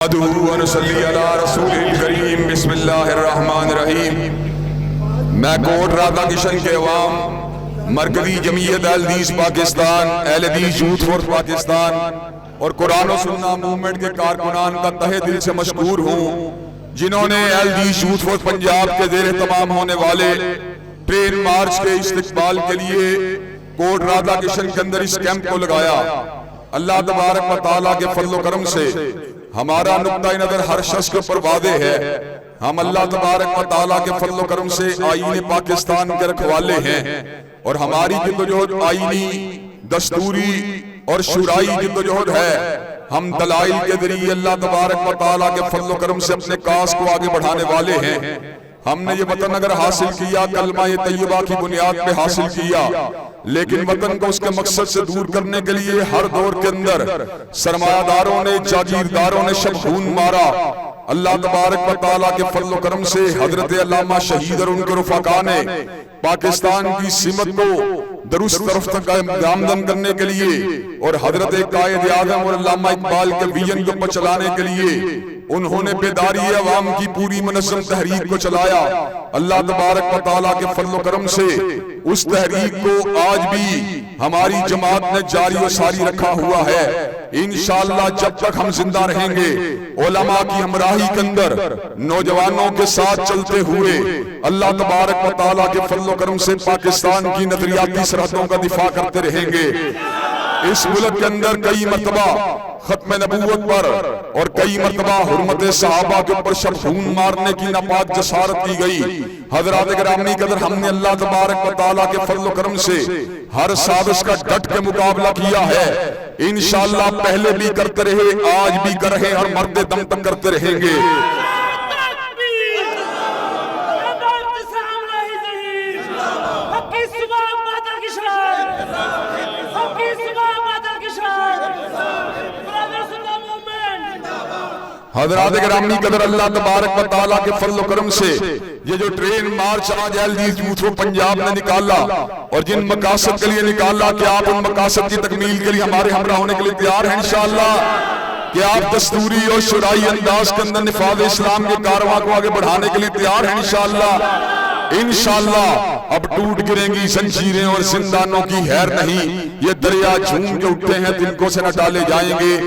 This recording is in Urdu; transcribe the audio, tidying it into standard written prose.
ونصلی علی رسول الکریم بسم اللہ الرحمن الرحیم۔ میں کوٹ راتا کشن کے عوام، مرکزی جمعیت اہل حدیث پاکستان، اہل حدیث یوتھ فورس پاکستان اور قرآن و سنہ موومنٹ کے کارکنان کا تہہ دل سے مشکور ہوں جنہوں نے اہل حدیث یوتھ فورس پنجاب کے زیر اہتمام ہونے والے ٹرین مارچ کے استقبال کے لیے کوٹ راتا کشن کے اندر اس کیمپ کو لگایا۔ اللہ تبارک و تعالیٰ کے فضل و کرم سے ہمارا نقطہ نظر ہر شخص کے اوپر واضح ہے۔ ہم اللہ تبارک و تعالیٰ کے فضل و کرم سے آئین پاکستان کے رکھوالے ہیں اور ہماری جدوجہد آئینی، دستوری اور شورائی جدوجہد ہے۔ ہم دلائل کے ذریعے اللہ تبارک و تعالیٰ کے فضل و کرم سے اپنے کاز کو آگے بڑھانے والے ہیں۔ ہم نے یہ وطن اگر حاصل کیا کلمہ طیبہ کی بنیاد پہ حاصل کیا، لیکن وطن کو اس کے مقصد سے دور کرنے کے لیے ہر دور کے اندر سرمایہ داروں نے، جاگیرداروں نے شب خون مارا۔ اللہ تبارک و تعالیٰ کے فضل و کرم سے حضرت علامہ شہید اور ان کے رفقا نے پاکستان کی سمت کو درست طرف تک گامزن کرنے کے لیے اور حضرت قائد اعظم اور علامہ اقبال کے ویژن کو چلانے کے لیے انہوں نے بیداری عوام کی پوری منظم تحریک کو چلایا۔ اللہ تبارک و تعالیٰ کے فضل و کرم سے اس تحریک کو آج بھی ہماری جماعت نے جاری و ساری رکھا ہوا ہے۔ انشاءاللہ جب تک ہم زندہ رہیں گے، علماء کی ہمراہی کے اندر نوجوانوں کے ساتھ چلتے ہوئے اللہ تبارک و تعالیٰ کے فضل و کرم سے پاکستان کی نظریاتی سرحدوں کا دفاع کرتے رہیں گے۔ اس ملک کے اندر کئی مرتبہ ختم نبوت پر اور کئی مرتبہ حرمت صحابہ کے اوپر شب خون مارنے کی ناپاک جسارت کی گئی۔ حضرات گرامی قدر، ہم نے اللہ تبارک و تعالیٰ کے فضل و کرم سے ہر سازش کا ڈٹ کے مقابلہ کیا ہے۔ انشاءاللہ پہلے بھی کرتے رہے، آج بھی کر رہے اور مرد دم تک کرتے رہیں گے۔ حضرات گرامی قدر، اللہ تبارک و تعالیٰ کے فضل و کرم سے یہ جو ٹرین مارچ آج اہل حدیث یوتھ فورس پنجاب نے نکالا اور جن مقاصد کے لیے نکالا، کہ آپ ان مقاصد کی تکمیل کے لیے ہمارے ہمراہ ہونے کے لیے تیار ہیں انشاءاللہ، کہ آپ دستوری اور شورائی انداز کے اندر نفاذ اسلام کے کارواں کو آگے بڑھانے کے لیے تیار ہیں انشاءاللہ۔ انشاءاللہ اب ٹوٹ گریں گی زنجیریں اور زندانوں کی خیر نہیں، یہ دریا جھوم کے اٹھتے ہیں تن کو سے نہ ڈالے جائیں گے۔